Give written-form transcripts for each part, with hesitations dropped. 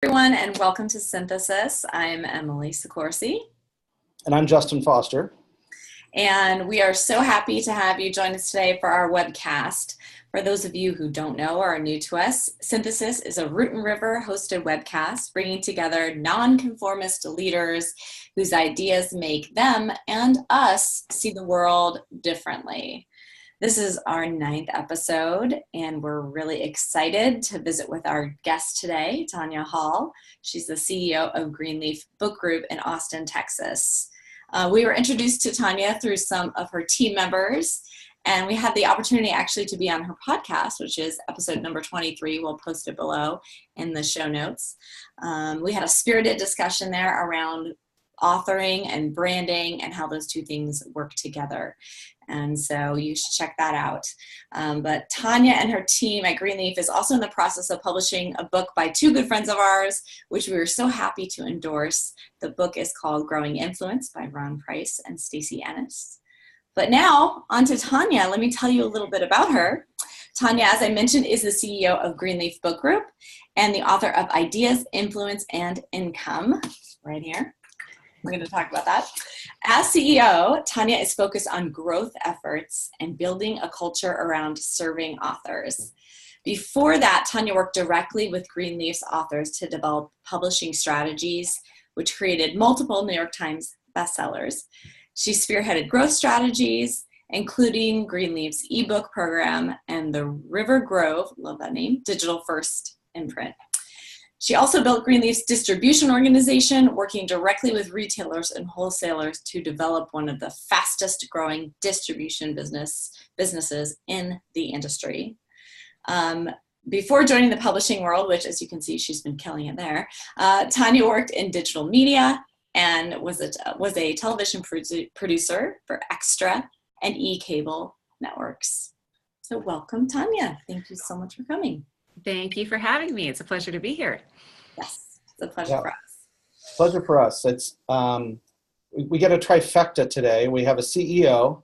Everyone, and welcome to Synthesis. I'm Emily Sicorsi. And I'm Justin Foster. And we are so happy to have you join us today for our webcast. For those of you who don't know or are new to us, Synthesis is a Root and River hosted webcast bringing together nonconformist leaders whose ideas make them and us see the world differently. This is our 9th episode, and we're really excited to visit with our guest today, Tanya Hall. She's the CEO of Greenleaf Book Group in Austin, Texas. We were introduced to Tanya through some of her team members, and we had the opportunity actually to be on her podcast, which is episode number 23. We'll post it below in the show notes. We had a spirited discussion there around authoring and branding and how those two things work together. And so you should check that out. But Tanya and her team at Greenleaf is also in the process of publishing a book by two good friends of ours, which we were so happy to endorse. The book is called Growing Influence by Ron Price and Stacey Ennis. But now on to Tanya. Let me tell you a little bit about her. Tanya, as I mentioned, is the CEO of Greenleaf Book Group and the author of Ideas, Influence, and Income, right here. We're going to talk about that. As CEO, Tanya is focused on growth efforts and building a culture around serving authors. Before that, Tanya worked directly with Greenleaf's authors to develop publishing strategies, which created multiple New York Times bestsellers. She spearheaded growth strategies, including Greenleaf's ebook program and the River Grove, love that name, digital first imprint. She also built Greenleaf's distribution organization, working directly with retailers and wholesalers to develop one of the fastest growing distribution businesses in the industry. Before joining the publishing world, which as you can see, she's been killing it there, Tanya worked in digital media and was a television producer for Extra and E-Cable networks. So welcome, Tanya. Thank you so much for coming. Thank you for having me. It's a pleasure to be here. Yes, it's a pleasure for us. Pleasure for us. It's we get a trifecta today. We have a CEO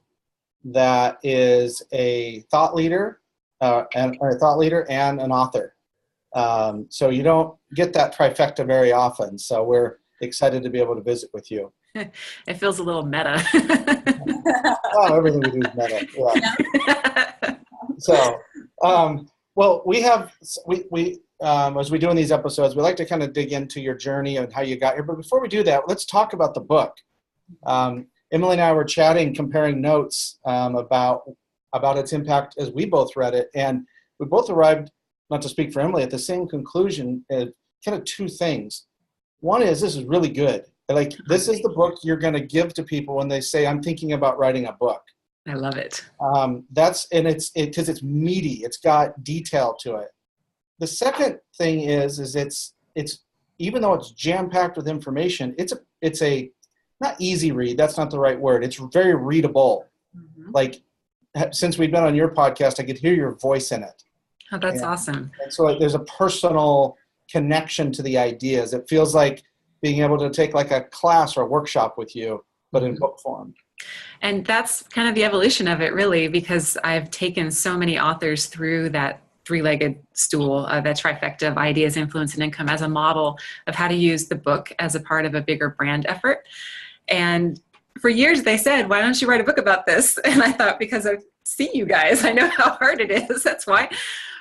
that is a thought leader, and an author. So you don't get that trifecta very often. So we're excited to be able to visit with you. It feels a little meta. Oh, everything we do is meta. Yeah. So. Well, as we do in these episodes, we like to kind of dig into your journey and how you got here. But before we do that, let's talk about the book. Emily and I were chatting, comparing notes about its impact as we both read it. And we both arrived, not to speak for Emily, at the same conclusion, kind of two things. One is this is really good. Like, this is the book you're going to give to people when they say, I'm thinking about writing a book. I love it. It's because it's meaty. It's got detail to it. The second thing is it's even though it's jam-packed with information, it's a not easy read. That's not the right word. It's very readable. Mm-hmm. Like, since we've been on your podcast, I could hear your voice in it. Oh, that's awesome. And so there's a personal connection to the ideas. It feels like being able to take like a class or a workshop with you, but in book form. And that's kind of the evolution of it, really, because I've taken so many authors through that three-legged stool, that trifecta of ideas, influence, and income as a model of how to use the book as a part of a bigger brand effort. And for years they said, why don't you write a book about this? And I thought, because I see you guys, I know how hard it is, that's why.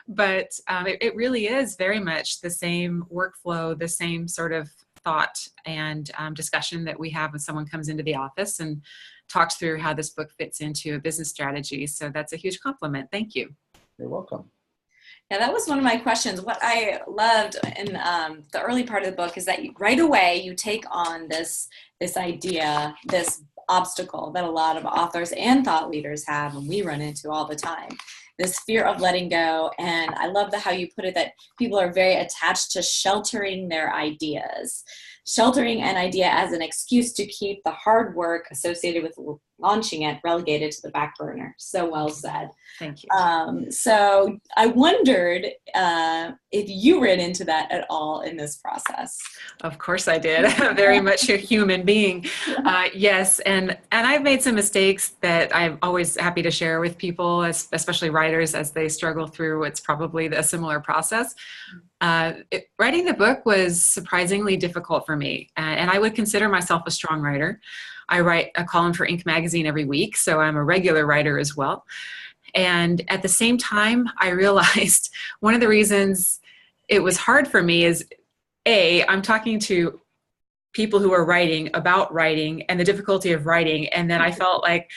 But it really is very much the same workflow, the same sort of thought and discussion that we have when someone comes into the office and talks through how this book fits into a business strategy. So that's a huge compliment. Thank you. You're welcome. Yeah, that was one of my questions. What I loved in the early part of the book is that right away you take on this idea, this obstacle that a lot of authors and thought leaders have, and we run into all the time. This fear of letting go. And I love how you put it, that people are very attached to sheltering their ideas, sheltering an idea as an excuse to keep the hard work associated with launching it relegated to the back burner. So well said. Thank you. So I wondered if you ran into that at all in this process. Of course I did. Very much a human being. Yes. And I've made some mistakes that I'm always happy to share with people, especially writers, as they struggle through what's probably a similar process. Writing the book was surprisingly difficult for me, and I would consider myself a strong writer. I write a column for Inc. magazine every week, so I'm a regular writer as well. And at the same time, I realized one of the reasons it was hard for me is, I'm talking to people who are writing about writing and the difficulty of writing, and then I felt like,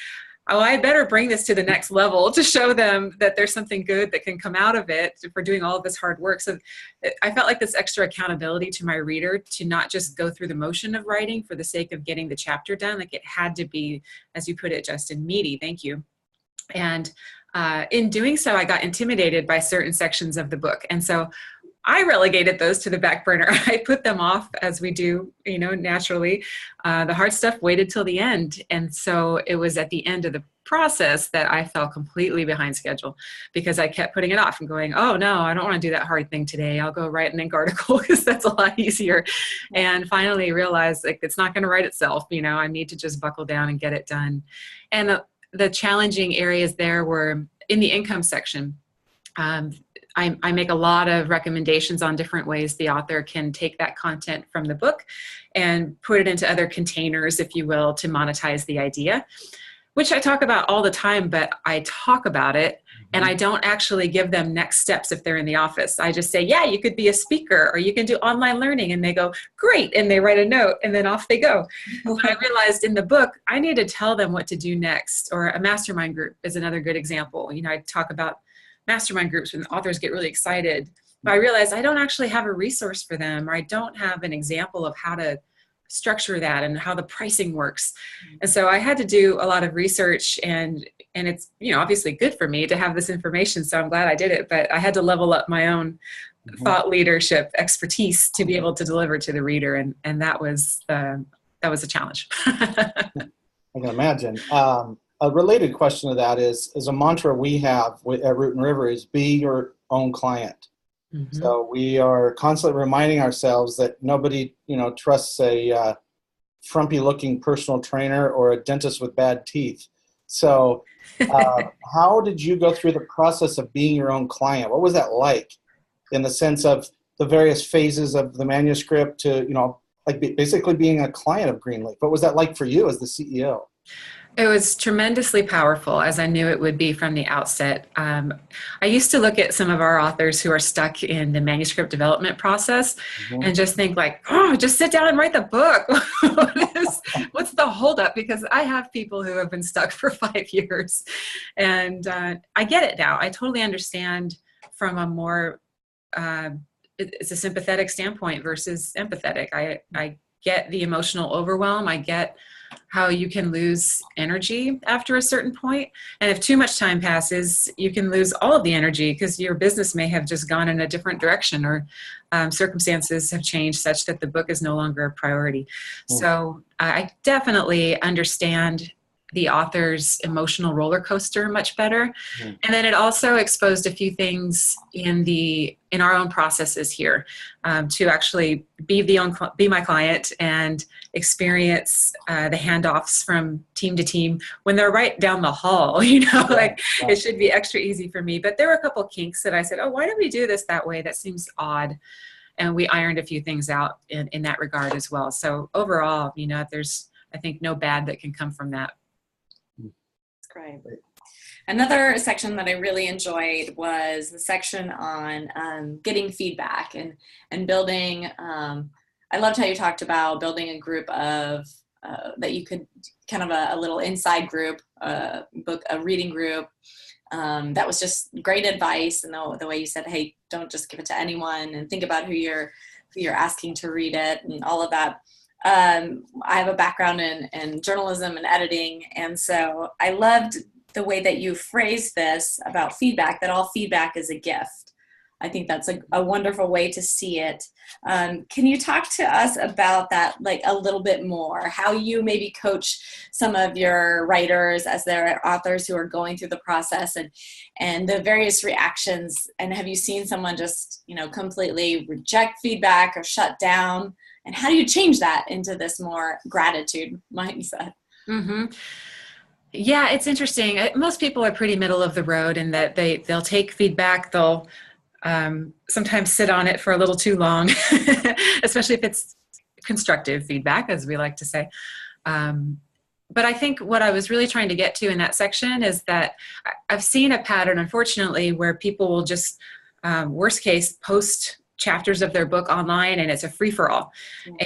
oh, I better bring this to the next level to show them that there's something good that can come out of it for doing all of this hard work. So I felt like this extra accountability to my reader to not just go through the motion of writing for the sake of getting the chapter done. Like, it had to be, as you put it, Justin, meaty. Thank you. And in doing so, I got intimidated by certain sections of the book. And so I relegated those to the back burner. I put them off, as we do, naturally. The hard stuff waited till the end. And so it was at the end of the process that I fell completely behind schedule, because I kept putting it off and going, oh no, I don't want to do that hard thing today. I'll go write an Inc. article because that's a lot easier. And finally realized, like, it's not going to write itself. I need to just buckle down and get it done. And the challenging areas there were in the income section. I make a lot of recommendations on different ways the author can take that content from the book and put it into other containers, if you will, to monetize the idea, which I talk about all the time, but I talk about it and I don't actually give them next steps if they're in the office. I just say, yeah, you could be a speaker or you can do online learning. And they go, great. And they write a note and then off they go. But I realized in the book, I need to tell them what to do next. Or a mastermind group is another good example. I talk about mastermind groups when the authors get really excited, but I realized I don't actually have a resource for them, or I don't have an example of how to structure that and how the pricing works. And so I had to do a lot of research, and it's, obviously good for me to have this information. So I'm glad I did it, but I had to level up my own thought leadership expertise to be able to deliver to the reader. And that was a challenge. I can imagine. A related question to that is a mantra we have at Root and River is be your own client. Mm-hmm. So we are constantly reminding ourselves that nobody, trusts a frumpy looking personal trainer or a dentist with bad teeth. So how did you go through the process of being your own client? What was that like, in the sense of the various phases of the manuscript to, like basically being a client of Greenleaf? What was that like for you as the CEO? It was tremendously powerful, as I knew it would be from the outset. I used to look at some of our authors who are stuck in the manuscript development process and just think like, oh, just sit down and write the book. What's the holdup? Because I have people who have been stuck for 5 years. And I get it now. I totally understand from a more, it's a sympathetic standpoint versus empathetic. I get the emotional overwhelm. I get how you can lose energy after a certain point. And if too much time passes, you can lose all of the energy because your business may have just gone in a different direction, or circumstances have changed such that the book is no longer a priority. So I definitely understand the author's emotional roller coaster much better. And then it also exposed a few things in our own processes here, to actually be my client and experience the handoffs from team to team when they're right down the hall. It should be extra easy for me. But there were a couple kinks that I said, oh, why don't we do this that way? That seems odd. And we ironed a few things out in that regard as well. So overall, there's, I think, no bad that can come from that. Great. Another section that I really enjoyed was the section on getting feedback and building. I loved how you talked about building a group of that you could kind of a little inside group, a reading group. That was just great advice, and the way you said, hey, don't just give it to anyone, and think about who you're asking to read it, and all of that. I have a background in journalism and editing, and so I loved the way that you phrased this about feedback, that all feedback is a gift. I think that's a wonderful way to see it. Can you talk to us about that like a little bit more, how you maybe coach some of your writers as they're authors who are going through the process and the various reactions, and have you seen someone just, completely reject feedback or shut down? And how do you change that into this more gratitude mindset? Mm-hmm. Yeah, it's interesting. Most people are pretty middle of the road in that they'll take feedback. They'll sometimes sit on it for a little too long, especially if it's constructive feedback, as we like to say. But I think what I was really trying to get to in that section is that I've seen a pattern, unfortunately, where people will just, worst case, post chapters of their book online, and it's a free-for-all.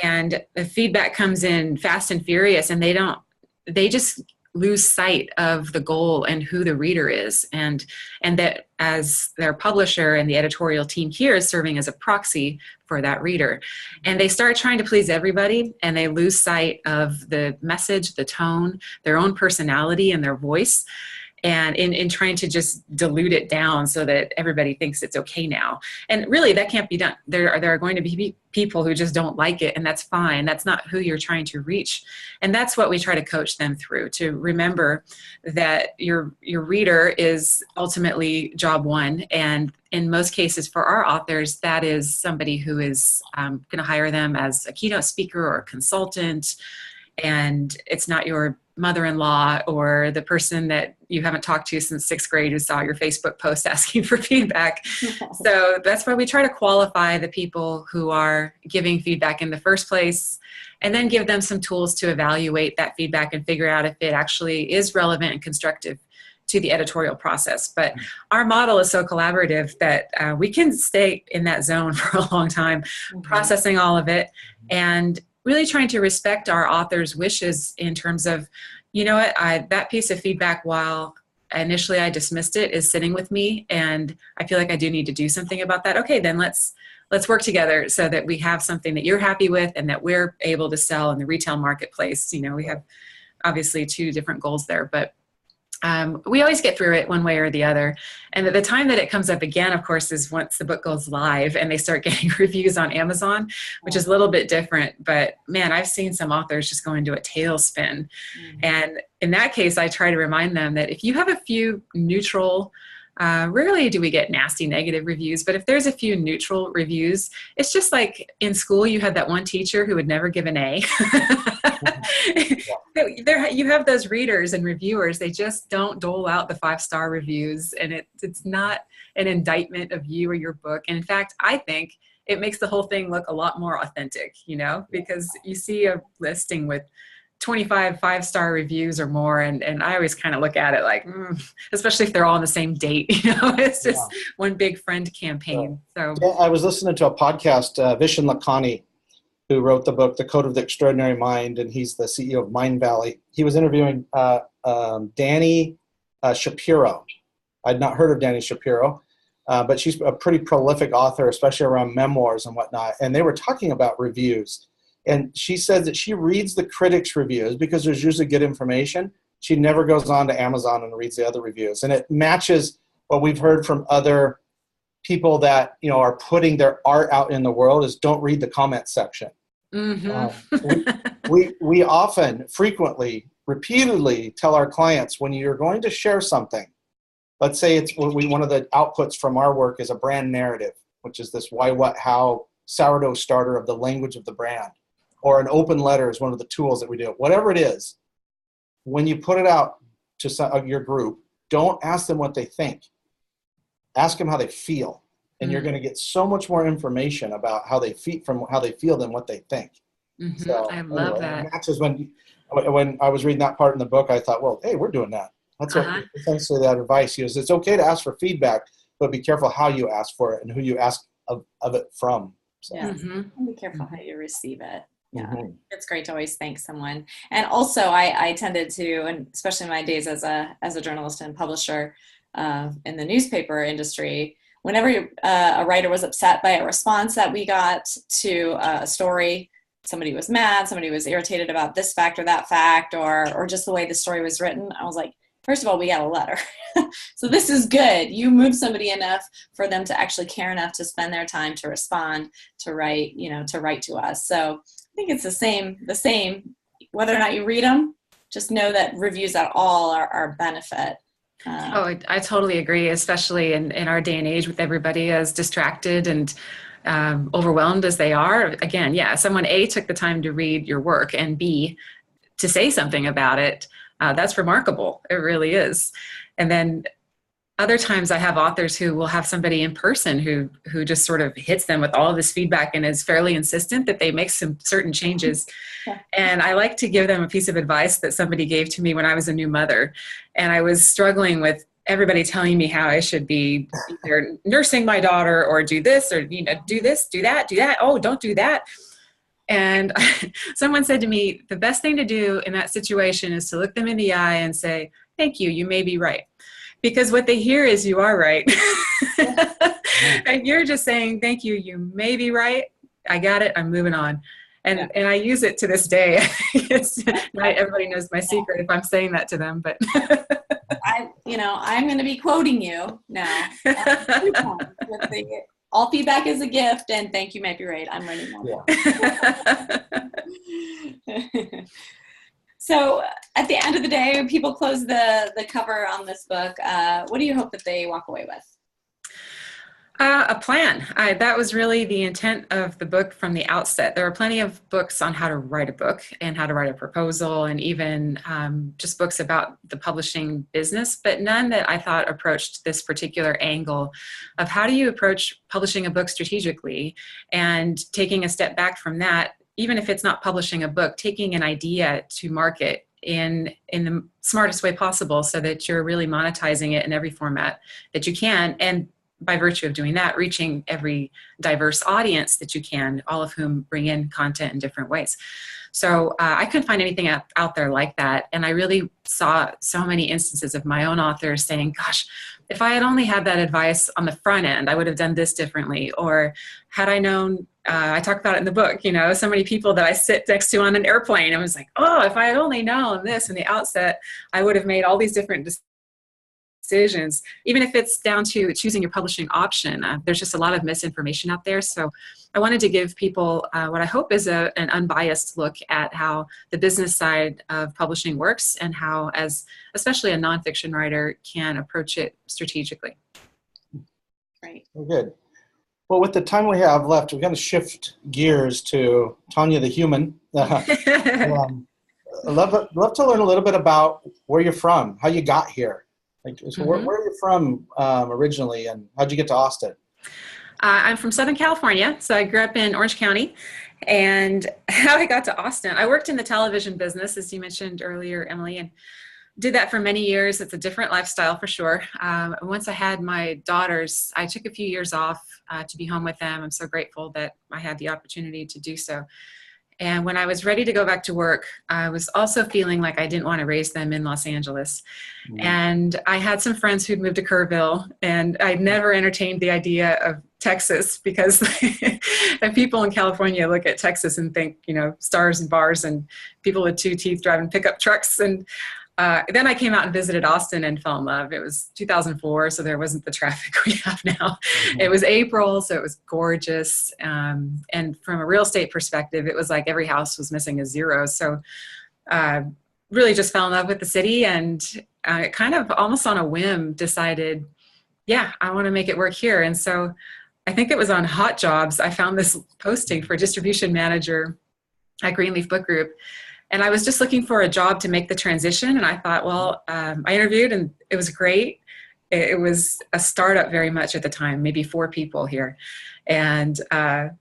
And the feedback comes in fast and furious, and they just lose sight of the goal and who the reader is, and that as their publisher and the editorial team here is serving as a proxy for that reader. And they start trying to please everybody, and they lose sight of the message, the tone, their own personality and their voice, and in trying to just dilute it down so that everybody thinks it's okay now. And really, that can't be done. There are going to be people who just don't like it, and that's fine. That's not who you're trying to reach. And that's what we try to coach them through, to remember that your reader is ultimately job one. And in most cases for our authors, that is somebody who is going to hire them as a keynote speaker or a consultant. And it's not your mother-in-law or the person that you haven't talked to since sixth grade who saw your Facebook post asking for feedback. So that's why we try to qualify the people who are giving feedback in the first place, and then give them some tools to evaluate that feedback and figure out if it actually is relevant and constructive to the editorial process. But our model is so collaborative that we can stay in that zone for a long time, processing all of it, and really trying to respect our authors' wishes in terms of, you know what, that piece of feedback, while initially I dismissed it, is sitting with me, and I feel like I do need to do something about that. Okay, then let's work together so that we have something that you're happy with and that we're able to sell in the retail marketplace. You know, we have obviously two different goals there, but we always get through it one way or the other. And at the time that it comes up again, of course, is once the book goes live and they start getting reviews on Amazon, which is a little bit different. But man, I've seen some authors just go into a tailspin. And in that case, I try to remind them that if you have a few neutral, rarely do we get nasty negative reviews, but if there's a few neutral reviews, it's just like in school, you had that one teacher who would never give an A. You have those readers and reviewers, they just don't dole out the 5-star reviews, and it's not an indictment of you or your book. And in fact, I think it makes the whole thing look a lot more authentic, you know, because you see a listing with 25 5-star reviews or more, and I always kind of look at it like, especially if they're all on the same date, you know, it's just one big friend campaign. So yeah, I was listening to a podcast, Vishen Lakhani, who wrote the book, The Code of the Extraordinary Mind, and he's the CEO of Mind Valley. He was interviewing Dani Shapiro. I'd not heard of Dani Shapiro, but she's a pretty prolific author, especially around memoirs and whatnot. And they were talking about reviews. And she said that she reads the critics' reviews because there's usually good information. She never goes on to Amazon and reads the other reviews. And it matches what we've heard from other people that, you know, are putting their art out in the world, is don't read the comment section. We often, frequently, repeatedly tell our clients, when you're going to share something, let's say it's one of the outputs from our work is a brand narrative, which is this why, what, how sourdough starter of the language of the brand, or an open letter is one of the tools that we do. Whatever it is, when you put it out to your group, don't ask them what they think. Ask them how they feel. And you're going to get so much more information about how they feel than what they think. So, I love that. And that's just when I was reading that part in the book, I thought, well, hey, we're doing that. That's what essentially that advice is. It's okay to ask for feedback, but be careful how you ask for it and who you ask of it from. So. Yeah, and be careful how you receive it. Yeah, it's great to always thank someone. And also, I tended to, and especially in my days as a journalist and publisher in the newspaper industry, whenever a writer was upset by a response that we got to a story, somebody was mad, somebody was irritated about this fact or that fact, or just the way the story was written, I was like, first of all, we got a letter. So this is good. You moved somebody enough for them to actually care enough to spend their time to respond, to write to us. So I think it's the same, whether or not you read them, just know that reviews at all are a benefit. I totally agree, especially in our day and age with everybody as distracted and overwhelmed as they are. Again, someone A, took the time to read your work, and B, to say something about it. That's remarkable. It really is. And then other times I have authors who will have somebody in person who just sort of hits them with all of this feedback and is fairly insistent that they make some certain changes. And I like to give them a piece of advice that somebody gave to me when I was a new mother. And I was struggling with everybody telling me how I should be either nursing my daughter or do this or, do this, do that. Oh, don't do that. And someone said to me, the best thing to do in that situation is to look them in the eye and say, thank you, you may be right. Because what they hear is you are right. And you're just saying, thank you, you may be right. I got it, I'm moving on. And I use it to this day. Not everybody knows my secret if I'm saying that to them, but I'm going to be quoting you now. All feedback is a gift, and thank you, might be right. I'm running on. Yeah. So at the end of the day, when people close the cover on this book, what do you hope that they walk away with? A plan. That was really the intent of the book from the outset. There are plenty of books on how to write a book and how to write a proposal, and even just books about the publishing business, but none that I thought approached this particular angle of how do you approach publishing a book strategically, and taking a step back from that, even if it's not publishing a book, taking an idea to market in the smartest way possible so that you're really monetizing it in every format that you can, and by virtue of doing that, reaching every diverse audience that you can, all of whom bring in content in different ways. So I couldn't find anything out there like that. And I really saw so many instances of my own authors saying, gosh, if I had only had that advice on the front end, I would have done this differently. Or had I known, I talk about it in the book, so many people that I sit next to on an airplane, I was like, oh, if I had only known this in the outset, I would have made all these different decisions, even if it's down to choosing your publishing option. There's just a lot of misinformation out there. So I wanted to give people what I hope is an unbiased look at how the business side of publishing works and how, as especially a nonfiction writer, can approach it strategically. Right. Well, good. Well, with the time we have left, we're going to shift gears to Tanya the human. I'd love to learn a little bit about where you're from, how you got here. So where are you from originally, and how'd you get to Austin? I'm from Southern California, so I grew up in Orange County. And how I got to Austin, I worked in the television business, as you mentioned earlier, Emily, and did that for many years. It's a different lifestyle for sure. Once I had my daughters, I took a few years off to be home with them. I'm so grateful that I had the opportunity to do so. And when I was ready to go back to work, I was also feeling like I didn't want to raise them in Los Angeles. Mm-hmm. And I had some friends who'd moved to Kerrville, and I'd never entertained the idea of Texas because people in California look at Texas and think, stars and bars and people with two teeth driving pickup trucks. And then I came out and visited Austin and fell in love. It was 2004, so there wasn't the traffic we have now. Mm-hmm. It was April, so it was gorgeous. And from a real estate perspective, it was like every house was missing a zero. So really just fell in love with the city, and kind of almost on a whim decided, I want to make it work here. And so I think it was on Hot Jobs, I found this posting for distribution manager at Greenleaf Book Group. And I was just looking for a job to make the transition. And I thought, I interviewed and it was great. It was a startup very much at the time, maybe 4 people here. And I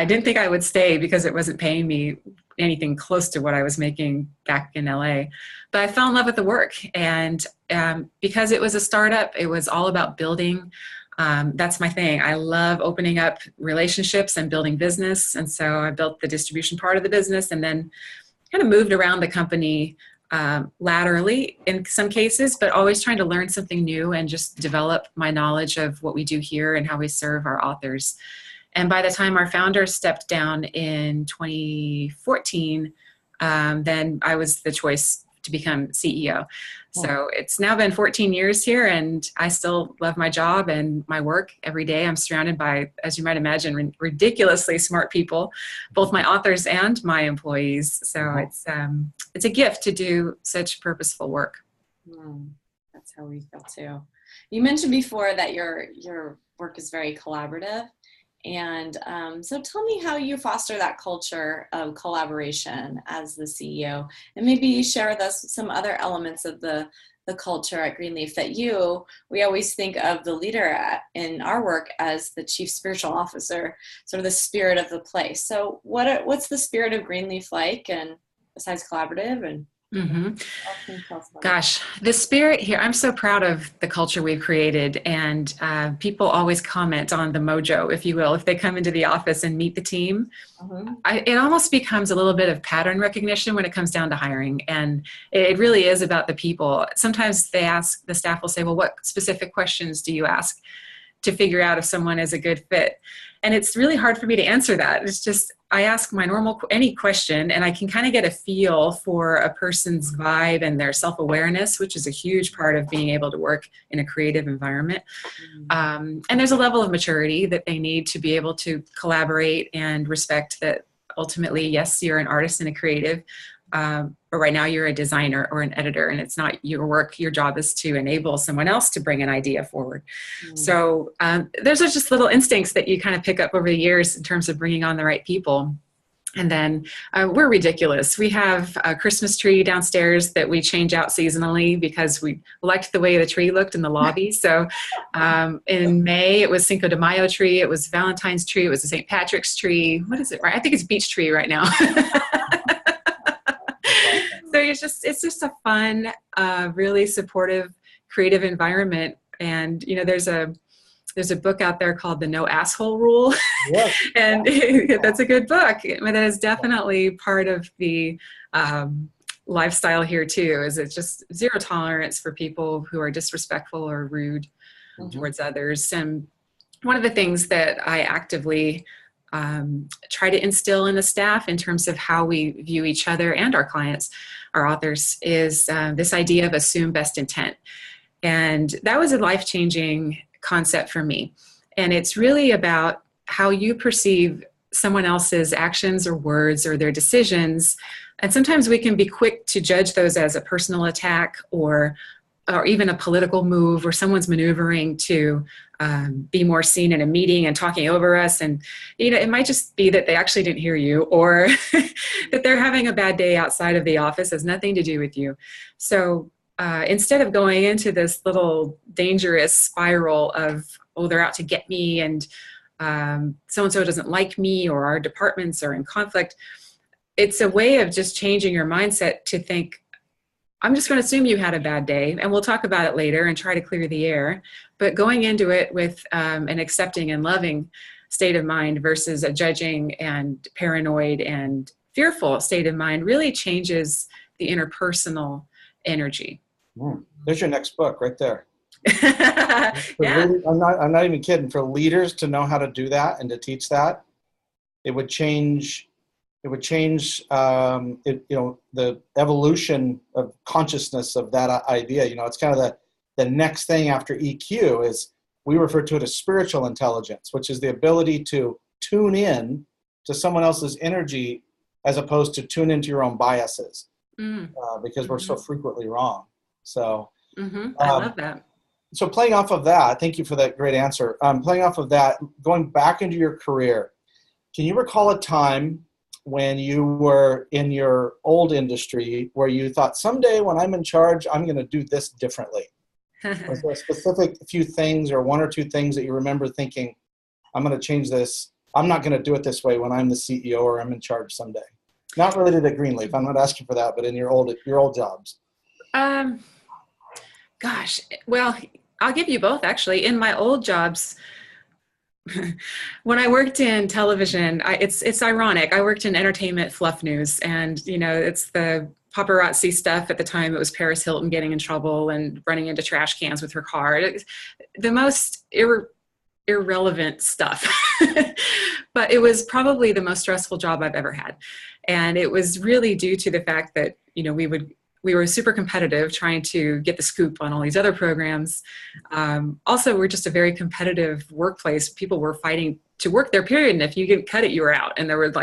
didn't think I would stay because it wasn't paying me anything close to what I was making back in LA. But I fell in love with the work. And because it was a startup, it was all about building. That's my thing. I love opening up relationships and building business. And so I built the distribution part of the business, and then kind of moved around the company laterally in some cases, but always trying to learn something new and just develop my knowledge of what we do here and how we serve our authors. And by the time our founder stepped down in 2014, then I was the choice to become CEO. So it's now been 14 years here, and I still love my job and my work every day. I'm surrounded by, as you might imagine, ridiculously smart people, both my authors and my employees. So it's a gift to do such purposeful work. That's how we feel too. You mentioned before that your work is very collaborative, And so tell me how you foster that culture of collaboration as the CEO, and maybe share with us some other elements of the culture at Greenleaf that we always think of the leader in our work as the chief spiritual officer, sort of the spirit of the place. So what's the spirit of Greenleaf like, and besides collaborative and Gosh, the spirit here, I'm so proud of the culture we've created, and people always comment on the mojo, if you will, if they come into the office and meet the team. It almost becomes a little bit of pattern recognition when it comes down to hiring, and it really is about the people. Sometimes the staff will say, well, what specific questions do you ask to figure out if someone is a good fit? And it's really hard for me to answer that. It's just, I ask my any question, and I can kind of get a feel for a person's vibe and their self-awareness, which is a huge part of being able to work in a creative environment. And there's a level of maturity that they need to be able to collaborate and respect that ultimately, yes, you're an artist and a creative, but right now you're a designer or an editor, and it's not your work. Your job is to enable someone else to bring an idea forward. So those are just little instincts that you kind of pick up over the years in terms of bringing on the right people. And then we're ridiculous. We have a Christmas tree downstairs that we change out seasonally because we liked the way the tree looked in the lobby. So in May, it was Cinco de Mayo tree. It was Valentine's tree. It was a St. Patrick's tree. What is it? Right? I think it's beech tree right now. So it's just a fun, really supportive, creative environment. And, there's a book out there called The No Asshole Rule. Yes. And that's a good book. But that is definitely part of the lifestyle here too, is it's just zero tolerance for people who are disrespectful or rude towards others. And one of the things that I actively try to instill in the staff in terms of how we view each other and our clients, our authors, is this idea of assume best intent. And that was a life-changing concept for me. And it's really about how you perceive someone else's actions or words or their decisions. And sometimes we can be quick to judge those as a personal attack or even a political move, or someone's maneuvering to be more seen in a meeting and talking over us. And, it might just be that they actually didn't hear you, or that they're having a bad day outside of the office, has nothing to do with you. So instead of going into this little dangerous spiral of, oh, they're out to get me, and so-and-so doesn't like me, or our departments are in conflict, it's a way of just changing your mindset to think, I'm just going to assume you had a bad day, and we'll talk about it later and try to clear the air. But going into it with an accepting and loving state of mind versus a judging and paranoid and fearful state of mind really changes the interpersonal energy. There's your next book right there. Yeah. I'm not even kidding. For leaders to know how to do that and to teach that, it would change the evolution of consciousness of that idea. It's kind of the next thing after EQ is, we refer to it as spiritual intelligence, which is the ability to tune in to someone else's energy as opposed to tune into your own biases, because we're so frequently wrong. So I love that. So playing off of that, thank you for that great answer. Playing off of that, going back into your career, can you recall a time when you were in your old industry where you thought, someday when I'm in charge, I'm going to do this differently? Was there a specific few things or one or two things that you remember thinking, I'm going to change this. I'm not going to do it this way when I'm the CEO or I'm in charge someday? Not related to Greenleaf. I'm not asking for that, but in your old jobs. Gosh, well, I'll give you both actually. In my old jobs, when I worked in television, it's ironic. I worked in entertainment fluff news, and it's the paparazzi stuff. At the time, it was Paris Hilton getting in trouble and running into trash cans with her car. The most irrelevant stuff, but it was probably the most stressful job I've ever had, and it was really due to the fact that we were super competitive trying to get the scoop on all these other programs. Also, we're just a very competitive workplace. People were fighting to work their period, and if you didn't cut it, you were out. And there was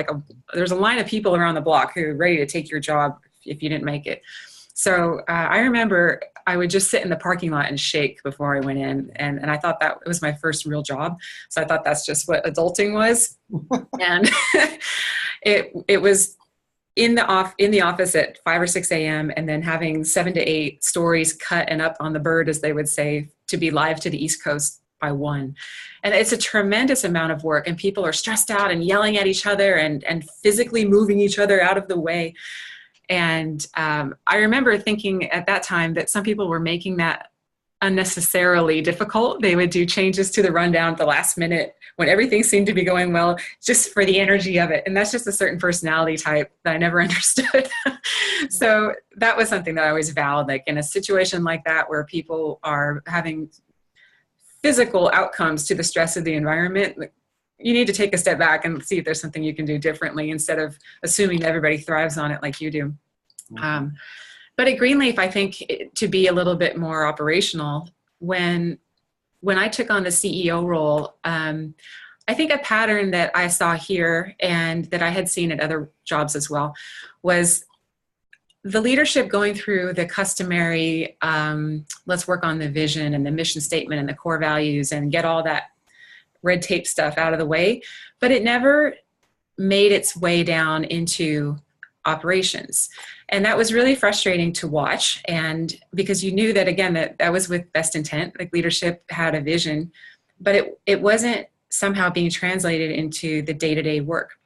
there's a line of people around the block who were ready to take your job if you didn't make it. So I remember I would just sit in the parking lot and shake before I went in. And I thought that it was my first real job. So I thought that's just what adulting was. And it was in the office at 5 or 6 a.m. and then having 7 to 8 stories cut and up on the bird, as they would say, to be live to the East Coast by 1. And it's a tremendous amount of work, and people are stressed out and yelling at each other and physically moving each other out of the way. And I remember thinking at that time that some people were making that unnecessarily difficult. They would do changes to the rundown at the last minute when everything seemed to be going well, just for the energy of it. And that's just a certain personality type that I never understood. So that was something that I always vowed, like in a situation like that where people are having physical outcomes to the stress of the environment, you need to take a step back and see if there's something you can do differently instead of assuming that everybody thrives on it like you do. But at Greenleaf, I think to be a little bit more operational, when I took on the CEO role, I think a pattern that I saw here and that I had seen at other jobs as well was the leadership going through the customary, let's work on the vision and the mission statement and the core values and get all that red tape stuff out of the way, but it never made its way down into operations. And that was really frustrating to watch. And because you knew that, again, that was with best intent, like leadership had a vision, but it wasn't somehow being translated into the day-to-day work.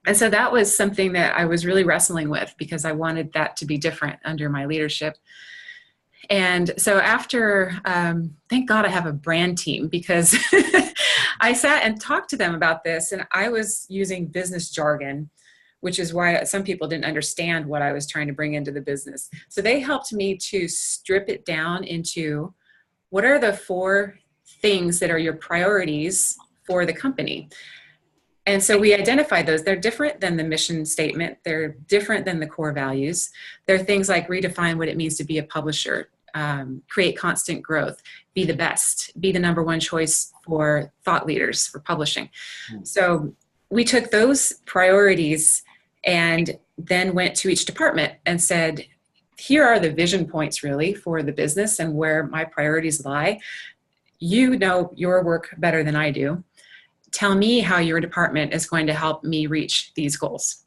And so that was something that I was really wrestling with because I wanted that to be different under my leadership. And so after, thank God I have a brand team, because I sat and talked to them about this, and I was using business jargon, which is why some people didn't understand what I was trying to bring into the business. So they helped me to strip it down into what are the 4 things that are your priorities for the company. And so we identified those. They're different than the mission statement. They're different than the core values. They're things like redefine what it means to be a publisher, create constant growth, be the best, be the number 1 choice for thought leaders for publishing. So we took those priorities and then went to each department and said, here are the vision points really for the business and where my priorities lie. You know your work better than I do. Tell me how your department is going to help me reach these goals.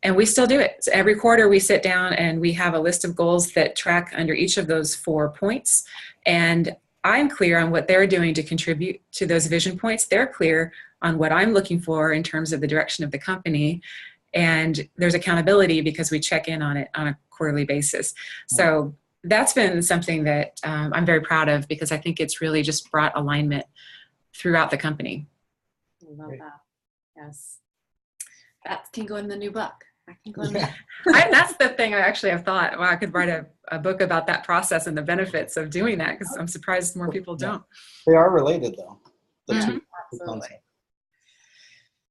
And we still do it. So every quarter we sit down and we have a list of goals that track under each of those 4 points. And I'm clear on what they're doing to contribute to those vision points. They're clear on what I'm looking for in terms of the direction of the company. And there's accountability because we check in on it on a quarterly basis. So that's been something that I'm very proud of because I think it's really just brought alignment throughout the company. I love that. Yes. That can go in the new book. That can go in the That's the thing I actually have thought, well, I could write a book about that process and the benefits of doing that, because I'm surprised more people don't. They are related, though. The Mm-hmm. two Absolutely. concepts.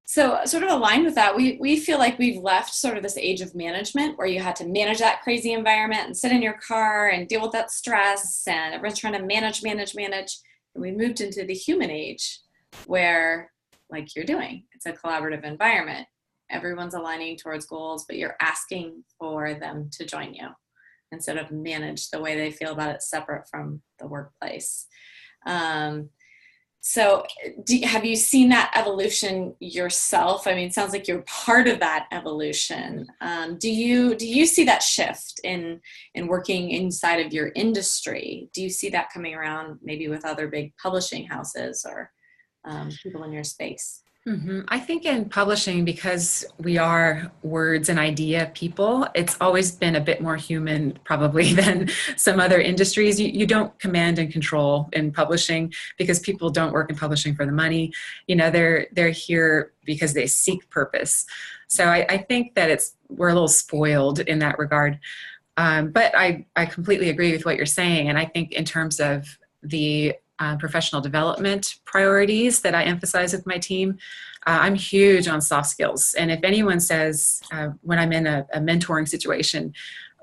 So sort of aligned with that, we feel like we've left sort of this age of management where you had to manage that crazy environment and sit in your car and deal with that stress and everyone's trying to manage. And we moved into the human age where, like you're doing, it's a collaborative environment. Everyone's aligning towards goals, but you're asking for them to join you instead of manage the way they feel about it separate from the workplace. So have you seen that evolution yourself? I mean, it sounds like you're part of that evolution. Do you see that shift in working inside of your industry? Do you see that coming around maybe with other big publishing houses or people in your space? Mm-hmm. I think in publishing, because we are words and idea people, it's always been a bit more human probably than some other industries. You don't command and control in publishing because people don't work in publishing for the money. You know, they're here because they seek purpose. So I think that we're a little spoiled in that regard. But I completely agree with what you're saying. And I think in terms of the professional development priorities that I emphasize with my team, I'm huge on soft skills. And if anyone says, when I'm in a mentoring situation,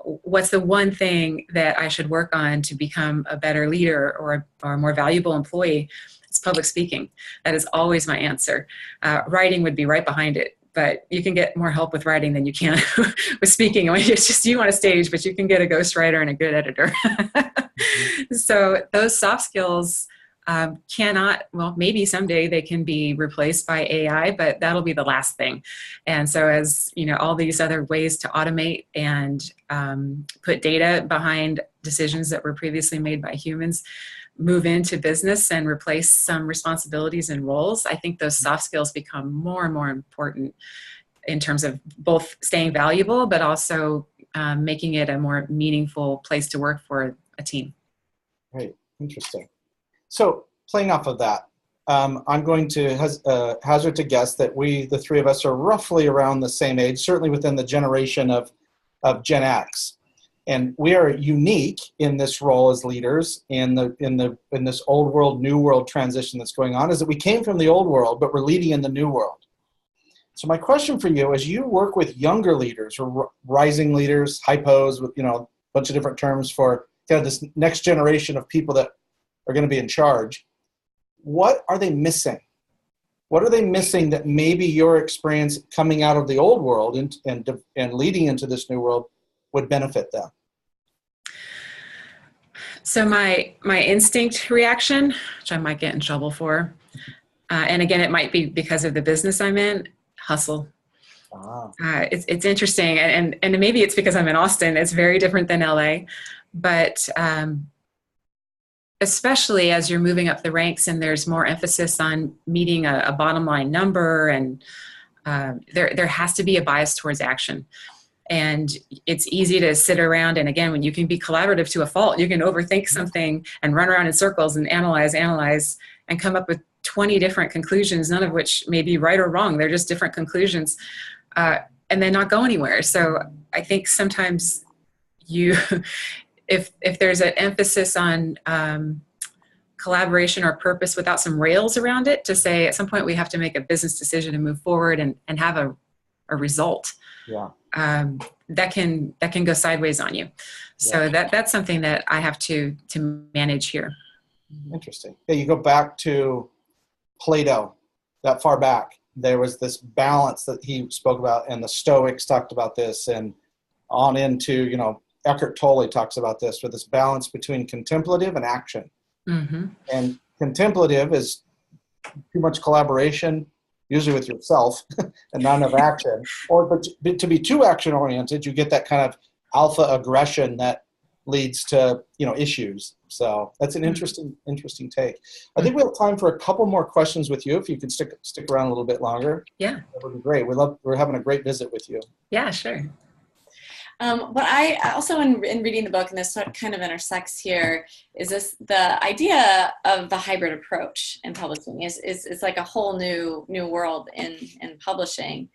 what's the one thing that I should work on to become a better leader or a more valuable employee, it's public speaking. That is always my answer. Writing would be right behind it. But you can get more help with writing than you can with speaking. It's just you on a stage, but you can get a ghostwriter and a good editor. So those soft skills cannot, well, maybe someday they can be replaced by AI, but that'll be the last thing. And so as you know, all these other ways to automate and put data behind decisions that were previously made by humans move into business and replace some responsibilities and roles, I think those soft skills become more and more important in terms of both staying valuable, but also making it a more meaningful place to work for a team. Right, interesting. So playing off of that, I'm going to hazard to guess that the three of us are roughly around the same age, certainly within the generation of Gen X. And we are unique in this role as leaders in this old world, new world transition that's going on, is that we came from the old world, but we're leading in the new world. So my question for you, as you work with younger leaders or rising leaders, hypos, with a bunch of different terms for kind of this next generation of people that are going to be in charge, what are they missing? What are they missing that maybe your experience coming out of the old world and leading into this new world would benefit them? So my instinct reaction, which I might get in trouble for, and again, it might be because of the business I'm in, hustle. It's interesting, and maybe it's because I'm in Austin. It's very different than LA, but especially as you're moving up the ranks and there's more emphasis on meeting a bottom line number, and there has to be a bias towards action. And it's easy to sit around, and again, when you can be collaborative to a fault, you can overthink something and run around in circles and analyze, and come up with 20 different conclusions, none of which may be right or wrong. They're just different conclusions, and then not go anywhere. So I think sometimes if there's an emphasis on collaboration or purpose without some rails around it, to say at some point we have to make a business decision and move forward and have a result. Yeah. That can go sideways on you. So that's something that I have to manage here. Interesting. Yeah, you go back to Plato, that far back. There was this balance that he spoke about, and the Stoics talked about this, and on into, Eckhart Tolle talks about this, with this balance between contemplative and action. Mm-hmm. And contemplative is too much collaboration, usually with yourself, and not enough action. But to be too action-oriented, you get that kind of alpha aggression that leads to issues. So that's an interesting take. I think we have time for a couple more questions with you. If you could stick around a little bit longer, yeah, that would be great. We're having a great visit with you. Yeah, sure. What I also, in reading the book, and this kind of intersects here, is the idea of the hybrid approach in publishing is like a whole new world in publishing.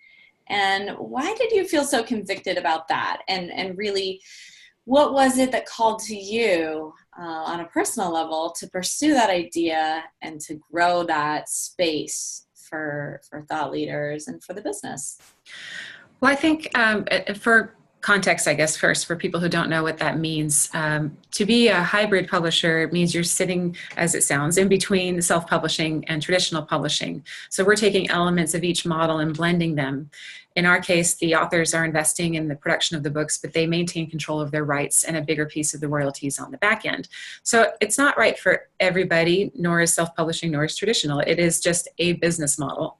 And why did you feel so convicted about that? And really, what was it that called to you on a personal level to pursue that idea and to grow that space for thought leaders and for the business? Well, I think for context, I guess, first, for people who don't know what that means, to be a hybrid publisher means you're sitting, as it sounds, in between self-publishing and traditional publishing. So we're taking elements of each model and blending them. In our case, the authors are investing in the production of the books, but they maintain control of their rights and a bigger piece of the royalties on the back end. So it's not right for everybody, nor is self-publishing, nor is traditional. It is just a business model.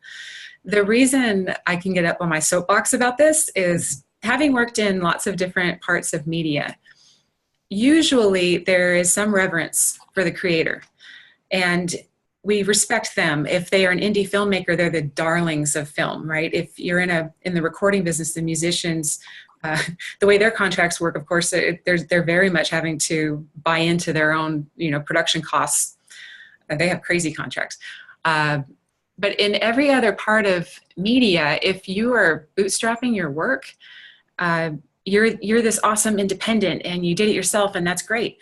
The reason I can get up on my soapbox about this is, having worked in lots of different parts of media, usually there is some reverence for the creator, and we respect them. If they are an indie filmmaker, they're the darlings of film, right? If you're in the recording business, the musicians, the way their contracts work, of course, they're very much having to buy into their own, production costs. They have crazy contracts. But in every other part of media, if you are bootstrapping your work, you're this awesome independent and you did it yourself, and that's great.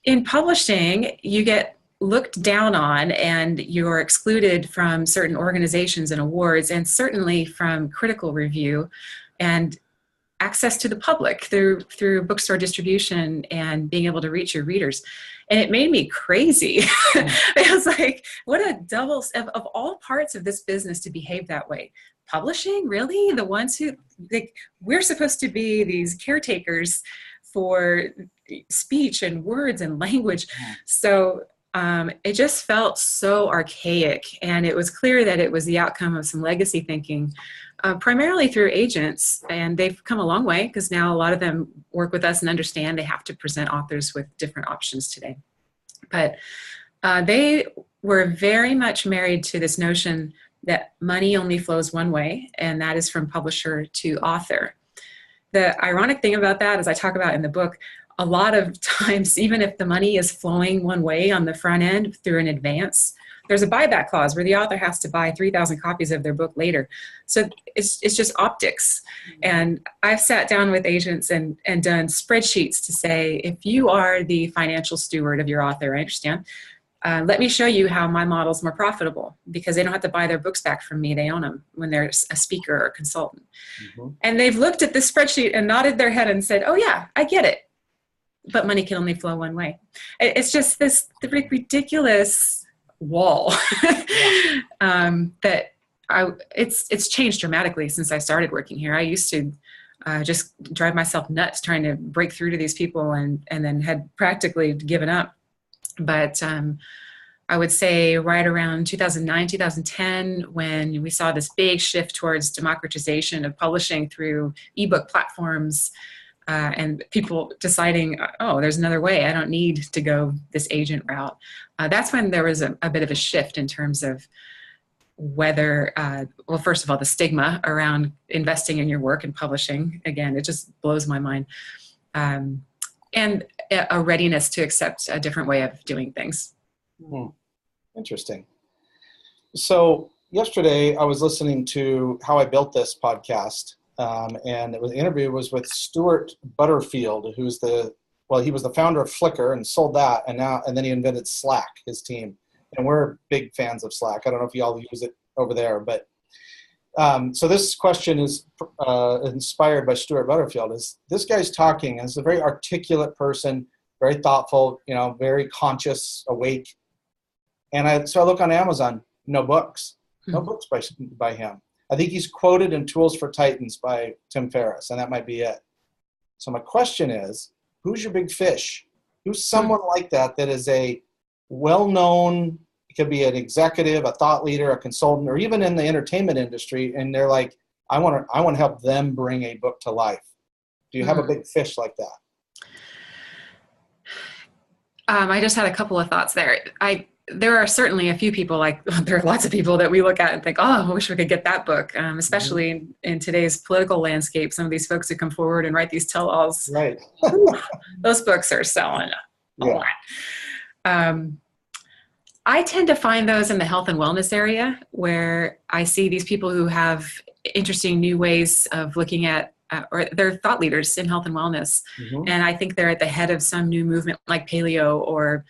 In publishing, you get looked down on and you're excluded from certain organizations and awards, and certainly from critical review and access to the public through bookstore distribution and being able to reach your readers. And it made me crazy. I was like, what a double, of all parts of this business to behave that way. Publishing, really? The ones who, we're supposed to be these caretakers for speech and words and language. So it just felt so archaic, and it was clear that it was the outcome of some legacy thinking, primarily through agents. And they've come a long way, because now a lot of them work with us and understand they have to present authors with different options today. But they were very much married to this notion that money only flows one way, and that is from publisher to author. The ironic thing about that, as I talk about in the book, a lot of times, even if the money is flowing one way on the front end through an advance, there's a buyback clause where the author has to buy 3,000 copies of their book later. So it's just optics. And I've sat down with agents and done spreadsheets to say, if you are the financial steward of your author, I understand, let me show you how my model's more profitable, because they don't have to buy their books back from me. They own them when they're a speaker or a consultant. And they've looked at this spreadsheet and nodded their head and said, oh yeah, I get it. But money can only flow one way. It's just this ridiculous wall that it's changed dramatically since I started working here. I used to just drive myself nuts trying to break through to these people, and then had practically given up. But I would say right around 2009, 2010, when we saw this big shift towards democratization of publishing through ebook platforms, and people deciding, oh, there's another way, I don't need to go this agent route. That's when there was a bit of a shift in terms of whether, well, first of all, the stigma around investing in your work and publishing. Again, it just blows my mind. And a readiness to accept a different way of doing things. Interesting. So yesterday I was listening to How I Built This podcast, and the interview was with Stuart Butterfield, he was the founder of Flickr and sold that, and then he invented Slack, his team. And we're big fans of Slack. I don't know if y'all use it over there, but so this question is inspired by Stuart Butterfield. Is this guy's talking as a very articulate person, very thoughtful, very conscious, awake. And so I look on Amazon, no books by him. I think he's quoted in Tools for Titans by Tim Ferriss, and that might be it. So my question is, who's your big fish? Who's someone like that is a well-known, it could be an executive, a thought leader, a consultant, or even in the entertainment industry, and they're like, I want to help them bring a book to life. Do you have a big fish like that? I just had a couple of thoughts there. There are certainly a few people, there are lots of people that we look at and think, oh, I wish we could get that book, especially in today's political landscape. Some of these folks who come forward and write these tell-alls, right. Those books are selling a lot. I tend to find those in the health and wellness area, where I see these people who have interesting new ways of looking at, or they're thought leaders in health and wellness. And I think they're at the head of some new movement like paleo or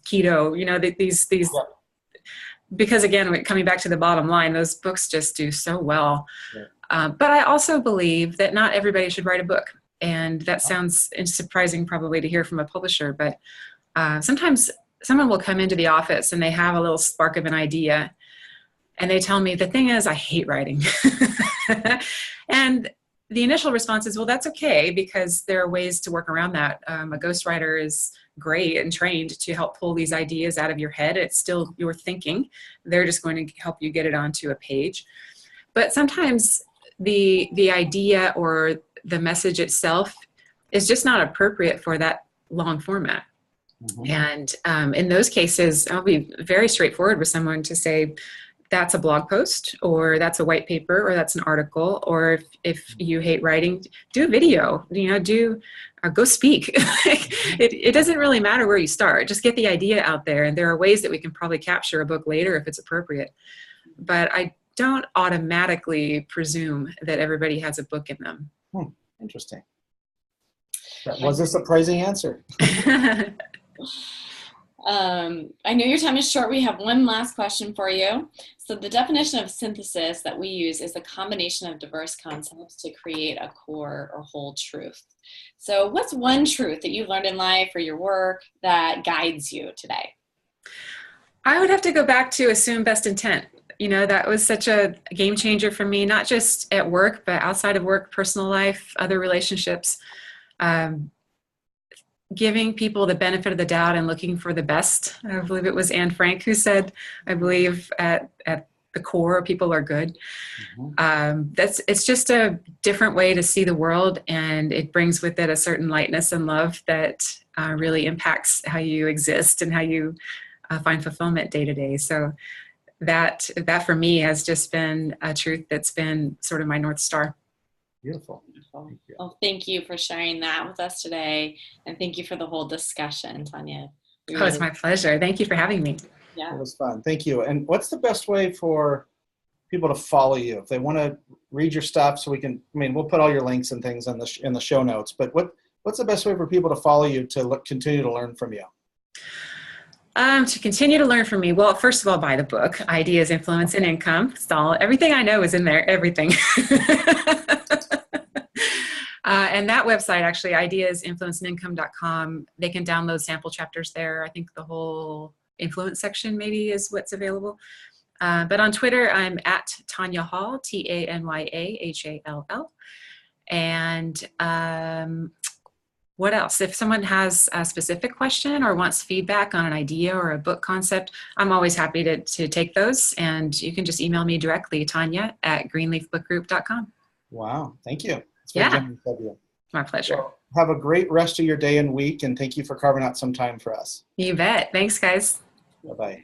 keto, these, because again, coming back to the bottom line, those books just do so well. But I also believe that not everybody should write a book. And that sounds surprising probably to hear from a publisher, but sometimes someone will come into the office and they have a little spark of an idea and they tell me, the thing is, I hate writing. And the initial response is, well, that's okay, because there are ways to work around that. A ghostwriter is great and trained to help pull these ideas out of your head. It's still your thinking. They're just going to help you get it onto a page. But sometimes the idea or the message itself is just not appropriate for that long format. And in those cases, I'll be very straightforward with someone to say, that's a blog post, or that's a white paper, or that's an article, or if you hate writing, do a video, go speak. It doesn't really matter where you start. Just get the idea out there. And there are ways that we can probably capture a book later if it's appropriate. But I don't automatically presume that everybody has a book in them. Interesting. That was a surprising answer. I know your time is short. We have one last question for you. So the definition of synthesis that we use is a combination of diverse concepts to create a core or whole truth. So what's one truth that you've learned in life or your work that guides you today? I would have to go back to assume best intent. That was such a game changer for me, not just at work, but outside of work, personal life, other relationships. giving people the benefit of the doubt and looking for the best. I believe it was Anne Frank who said, I believe at the core, people are good. It's just a different way to see the world, and it brings with it a certain lightness and love that really impacts how you exist and how you find fulfillment day to day. So that for me has just been a truth that's been sort of my North Star. Beautiful. Thank you. Well, thank you for sharing that with us today. And thank you for the whole discussion, Tanya. It's my pleasure. Thank you for having me. Yeah. It was fun. Thank you. And what's the best way for people to follow you? If they want to read your stuff, so we can, we'll put all your links and things in the show notes, but what's the best way for people to follow you to continue to learn from you? To continue to learn from me, well, first of all, buy the book, Ideas, Influence, and Income. Everything I know is in there, everything. And that website, actually, ideasinfluenceandincome.com, they can download sample chapters there. I think the whole influence section maybe is what's available. But on Twitter, I'm at Tanya Hall, TanyaHall. And what else? If someone has a specific question or wants feedback on an idea or a book concept, I'm always happy to take those. And you can just email me directly, Tanya@greenleafbookgroup.com. Wow. Thank you. It's very generous of you. My pleasure. Well, have a great rest of your day and week, and thank you for carving out some time for us. You bet. Thanks, guys. Bye-bye.